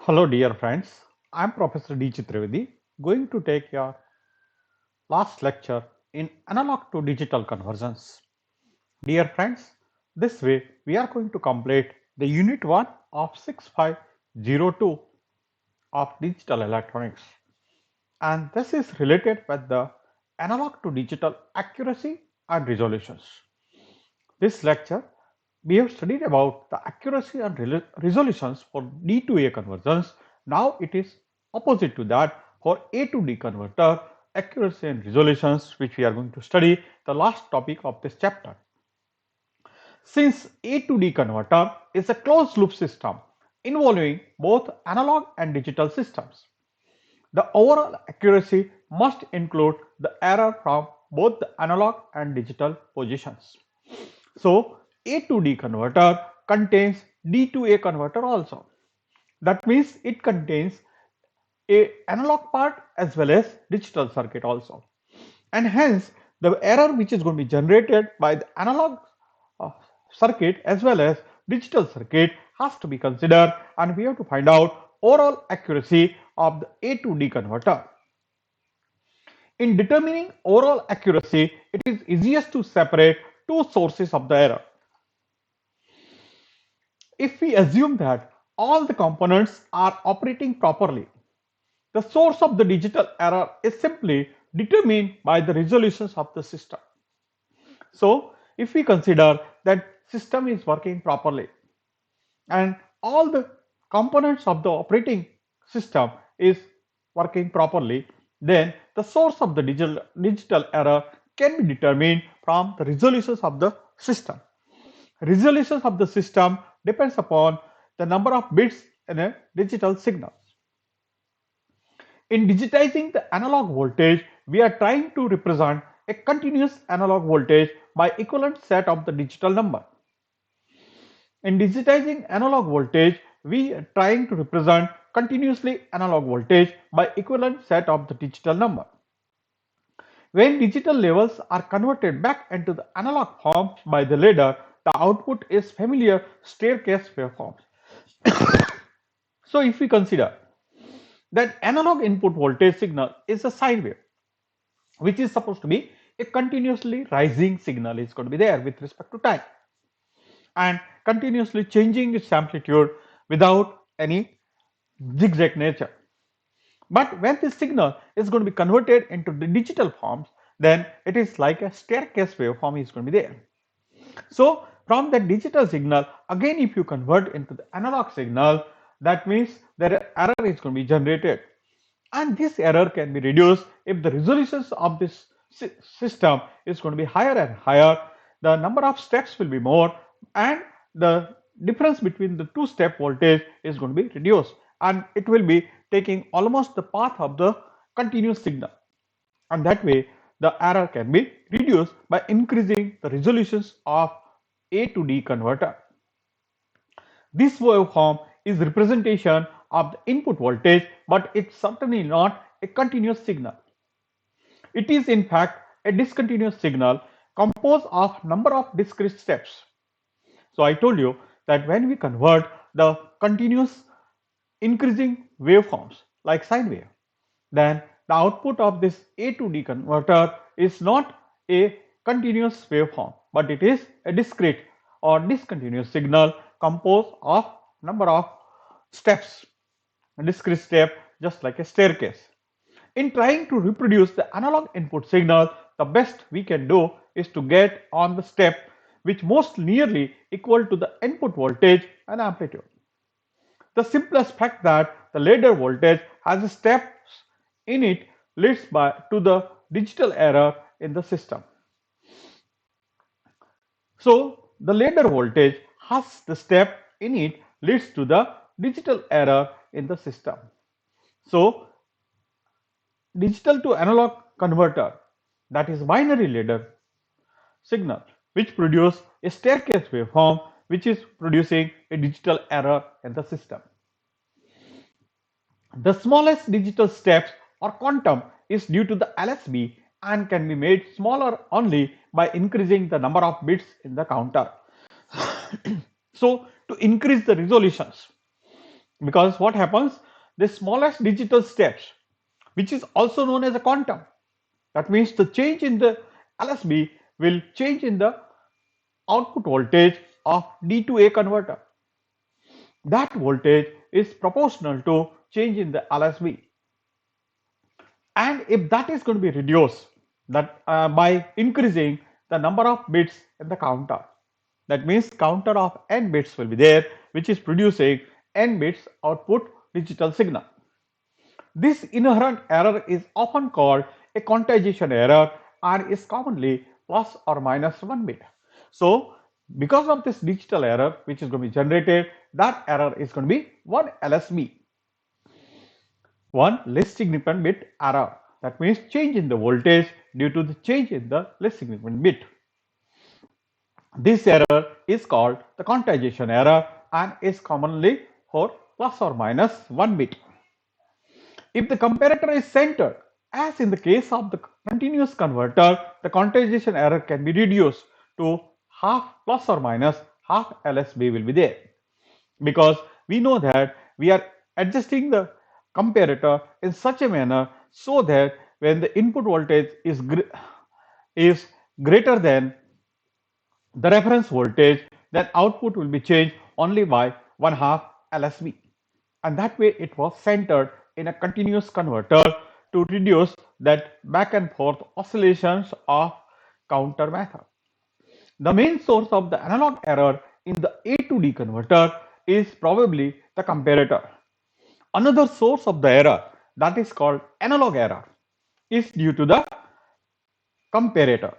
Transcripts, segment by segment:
Hello, dear friends. I'm Professor D. Chitrivedi, going to take your last lecture in analog to digital conversions. Dear friends, this way we are going to complete the Unit 1 of 6502 of Digital Electronics, and this is related with the analog to digital accuracy and resolutions. This lecture we have studied about the accuracy and resolutions for D to A conversions. Now it is opposite to that for A to D converter accuracy and resolutions, which we are going to study the last topic of this chapter. Since A to D converter is a closed loop system involving both analog and digital systems, the overall accuracy must include the error from both the analog and digital positions. So A to D converter contains D to A converter also. That means it contains a analog part as well as digital circuit also. And hence the error which is going to be generated by the analog uh, circuit as well as digital circuit has to be considered, and we have to find out overall accuracy of the A to D converter. In determining overall accuracy, it is easiest to separate two sources of the error. If we assume that all the components are operating properly, the source of the digital error is simply determined by the resolutions of the system. So, if we consider that system is working properly and all the components of the operating system is working properly, then the source of the digital error can be determined from the resolutions of the system. Resolutions of the system depends upon the number of bits in a digital signal. In digitizing the analog voltage, we are trying to represent a continuous analog voltage by equivalent set of the digital number. In digitizing analog voltage, we are trying to represent continuously analog voltage by equivalent set of the digital number. When digital levels are converted back into the analog form by the ladder, the output is familiar staircase waveforms. So if we consider that analog input voltage signal is a sine wave, which is supposed to be a continuously rising signal is going to be there with respect to time and continuously changing its amplitude without any zigzag nature. But when this signal is going to be converted into the digital forms, then it is like a staircase waveform is going to be there. So from the digital signal, again if you convert into the analog signal, that means that error is going to be generated. And this error can be reduced if the resolutions of this system is going to be higher and higher. The number of steps will be more, and the difference between the two step voltage is going to be reduced, and it will be taking almost the path of the continuous signal, and that way the error can be reduced by increasing the resolutions of A to D converter. This waveform is representation of the input voltage, but it's certainly not a continuous signal. It is in fact a discontinuous signal composed of number of discrete steps. So I told you that when we convert the continuous increasing waveforms like sine wave, then the output of this A to D converter is not a continuous waveform, but it is a discrete or discontinuous signal composed of number of steps, a discrete step just like a staircase. In trying to reproduce the analog input signal, the best we can do is to get on the step which most nearly equal to the input voltage and amplitude. The simplest fact that the ladder voltage has steps in it leads to the digital error in the system. So the ladder voltage has the step in it leads to the digital error in the system. So digital to analog converter, that is binary ladder signal, which produce a staircase waveform which is producing a digital error in the system. The smallest digital steps or quantum is due to the LSB and can be made smaller only by increasing the number of bits in the counter. So to increase the resolutions, Because what happens, the smallest digital steps, which is also known as a quantum, that means the change in the LSB will change in the output voltage of D to A converter. That voltage is proportional to change in the LSB. And if that is going to be reduced that by increasing the number of bits in the counter, that means counter of n bits will be there, which is producing n bits output digital signal. This inherent error is often called a quantization error and is commonly plus or minus 1 bit. So because of this digital error which is going to be generated, that error is going to be 1 LSB, one less significant bit error. That means change in the voltage due to the change in the less significant bit. This error is called the quantization error and is commonly for plus or minus 1 bit. If the comparator is centered, as in the case of the continuous converter, the quantization error can be reduced to half plus or minus half LSB will be there. Because we know that we are adjusting the comparator in such a manner so that when the input voltage is greater than the reference voltage, then output will be changed only by 1 half LSB. And that way it was centered in a continuous converter to reduce that back and forth oscillations of counter method. The main source of the analog error in the A to D converter is probably the comparator. Another source of the error, that is called analog error, is due to the comparator.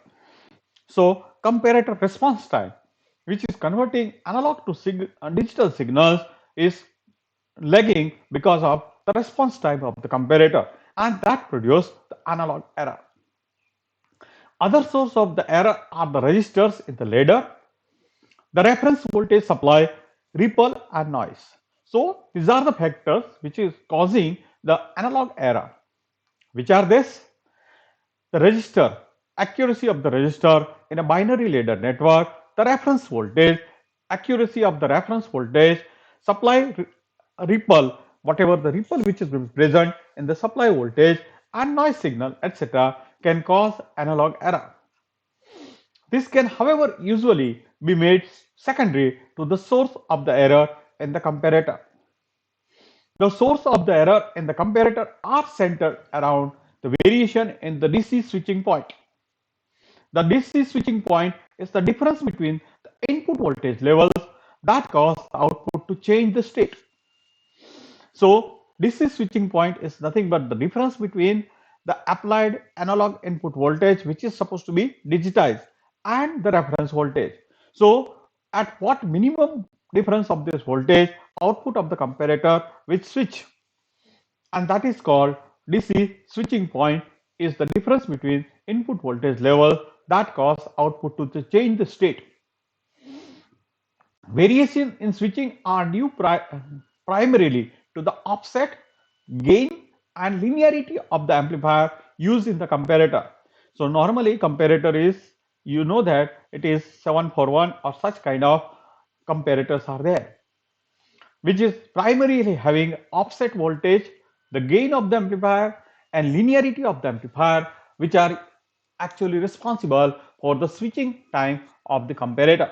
So comparator response time, which is converting analog to digital signals, is lagging because of the response time of the comparator, and that produces the analog error. Other source of the error are the resistors in the ladder, the reference voltage supply, ripple and noise. So these are the factors which is causing the analog error. Which are this? The resistor, accuracy of the resistor in a binary ladder network, the reference voltage, accuracy of the reference voltage, supply ripple, whatever the ripple which is present in the supply voltage, and noise signal, etc., can cause analog error. This can, however, usually be made secondary to the source of the error in the comparator. The source of the error in the comparator are centered around the variation in the DC switching point. The DC switching point is the difference between the input voltage levels that cause the output to change the state. So DC switching point is nothing but the difference between the applied analog input voltage, which is supposed to be digitized, and the reference voltage. So at what minimum difference of this voltage, output of the comparator will switch, and that is called DC switching point, is the difference between input voltage level that cause output to change the state. Variation in switching are due primarily to the offset, gain and linearity of the amplifier used in the comparator. So normally comparator is, you know that it is 741 or such kind of comparators are there, which is primarily having offset voltage, the gain of the amplifier and linearity of the amplifier, which are actually responsible for the switching time of the comparator.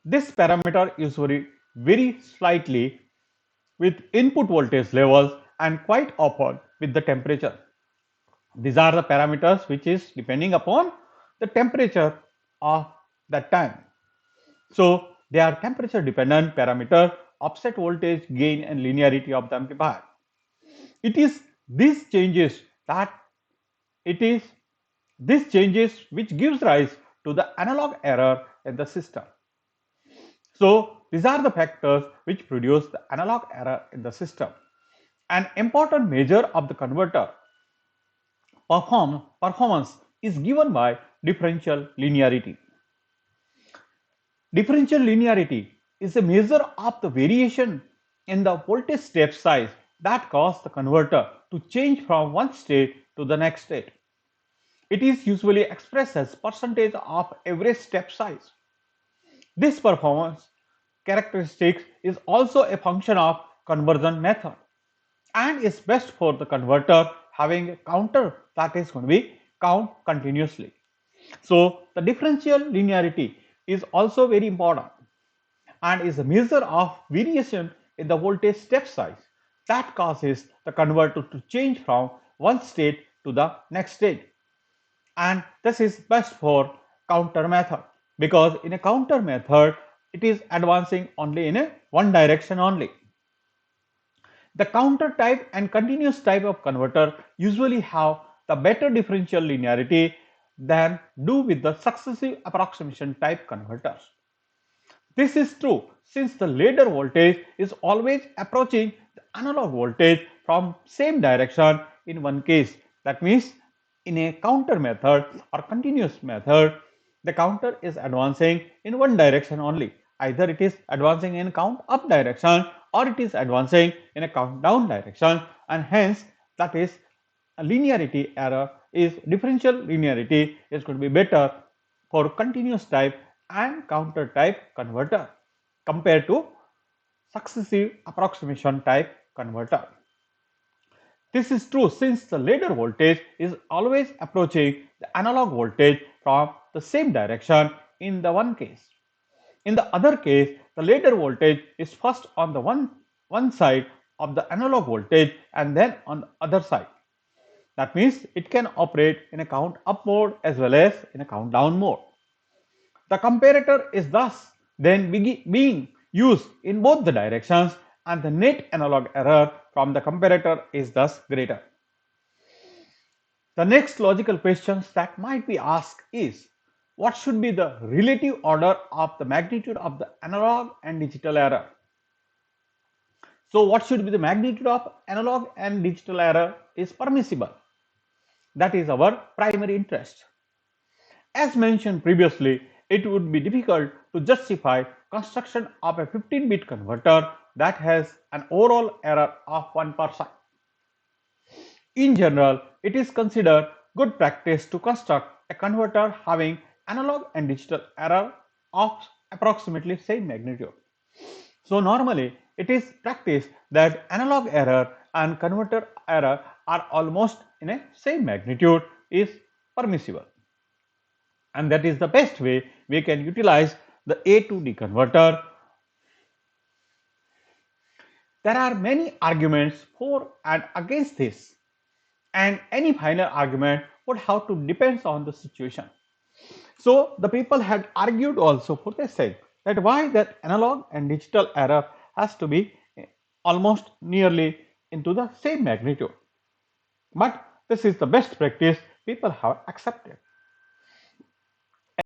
This parameter usually vary slightly with input voltage levels and quite often with the temperature. These are the parameters which is depending upon the temperature of that time. So they are temperature dependent parameter, offset voltage, gain and linearity of the amplifier. It is these changes that it is these changes which gives rise to the analog error in the system. So these are the factors which produce the analog error in the system. An important measure of the converter performance is given by differential linearity. Differential linearity is a measure of the variation in the voltage step size that causes the converter to change from one state to the next state. It is usually expressed as percentage of average step size. This performance characteristic is also a function of conversion method and is best for the converter having a counter that is going to be count continuously. So the differential linearity is also very important and is a measure of variation in the voltage step size that causes the converter to change from one state to the next state. And this is best for counter method because in a counter method it is advancing only in a one direction only. The counter type and continuous type of converter usually have the better differential linearity than do with the successive approximation type converters. This is true since the ladder voltage is always approaching the analog voltage from same direction in one case. That means in a counter method or continuous method, the counter is advancing in one direction only. Either it is advancing in count up direction or it is advancing in a count down direction, and hence that is a linearity error is differential linearity is going to be better for continuous type and counter type converter compared to successive approximation type converter. This is true since the ladder voltage is always approaching the analog voltage from the same direction in the one case. In the other case, the ladder voltage is first on the one side of the analog voltage and then on the other side. That means it can operate in a count up mode as well as in a count down mode. The comparator is thus then being used in both the directions and the net analog error from the comparator is thus greater. The next logical questions that might be asked is what should be the relative order of the magnitude of the analog and digital error? So what should be the magnitude of analog and digital error is permissible. That is our primary interest. As mentioned previously, it would be difficult to justify construction of a 15-bit converter that has an overall error of 1%. In general, it is considered good practice to construct a converter having analog and digital error of approximately same magnitude. So normally it is practice that analog error and converter error are almost in a same magnitude is permissible. And that is the best way we can utilize the A to D converter. There are many arguments for and against this, and any final argument would have to depend on the situation. So the people had argued also for the sake that why that analog and digital error has to be almost nearly into the same magnitude. But this is the best practice people have accepted.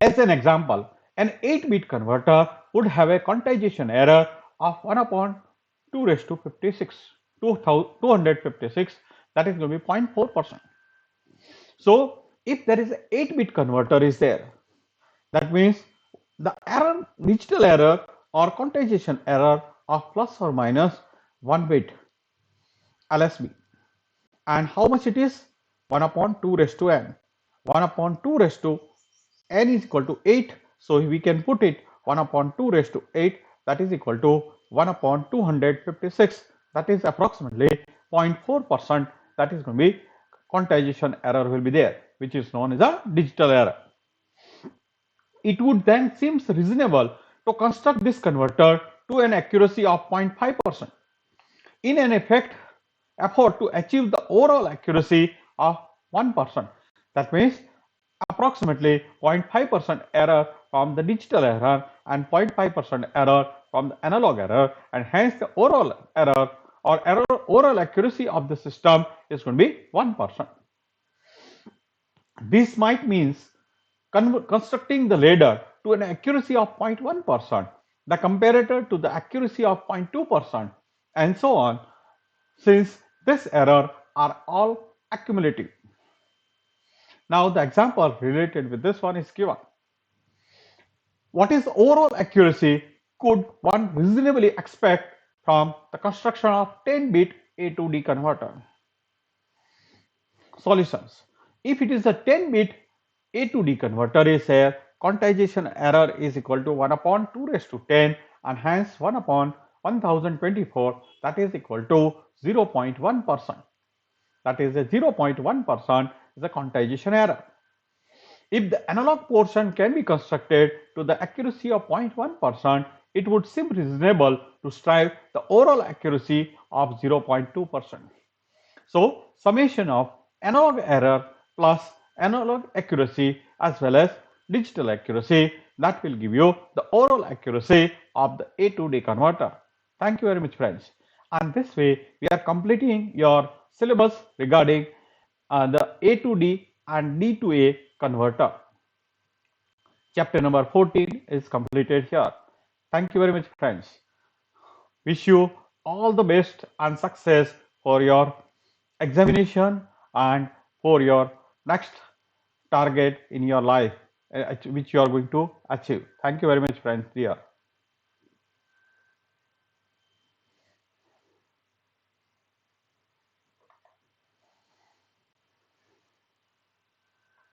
As an example, an 8-bit converter would have a quantization error of 1 upon 2 raised to 56, 256, that is going to be 0.4%. So if there is an 8-bit converter is there, that means the error, digital error or quantization error of plus or minus 1 bit LSB. And how much it is? 1 upon 2 raised to n. 1 upon 2 raised to n is equal to 8. So we can put it 1 upon 2 raised to 8, that is equal to 1 upon 256, that is approximately 0.4%, that is going to be quantization error will be there, which is known as a digital error. It would then seems reasonable to construct this converter to an accuracy of 0.5% in an effort to achieve the overall accuracy of 1%. That means approximately 0.5% error from the digital error and 0.5% error from the analog error, and hence the overall error or overall accuracy of the system is going to be 1%. This might means constructing the ladder to an accuracy of 0.1%, the comparator to the accuracy of 0.2%, and so on, since this error are all accumulative. Now the example related with this one is given. What is overall accuracy could one reasonably expect from the construction of 10-bit A to D converter? Solutions. If it is a 10-bit A to D converter is here, quantization error is equal to 1 upon 2 raised to 10 and hence 1 upon 1024, that is equal to 0.1%. That is a 0.1% is a quantization error. If the analog portion can be constructed to the accuracy of 0.1%, it would seem reasonable to strive the overall accuracy of 0.2%. So, summation of analog error plus analog accuracy as well as digital accuracy, that will give you the overall accuracy of the A to D converter. Thank you very much, friends. And this way, we are completing your syllabus regarding the A to D and D to A converter. Chapter number 14 is completed here. Thank you very much, friends. Wish you all the best and success for your examination and for your next target in your life, which you are going to achieve. Thank you very much, friends. Dear.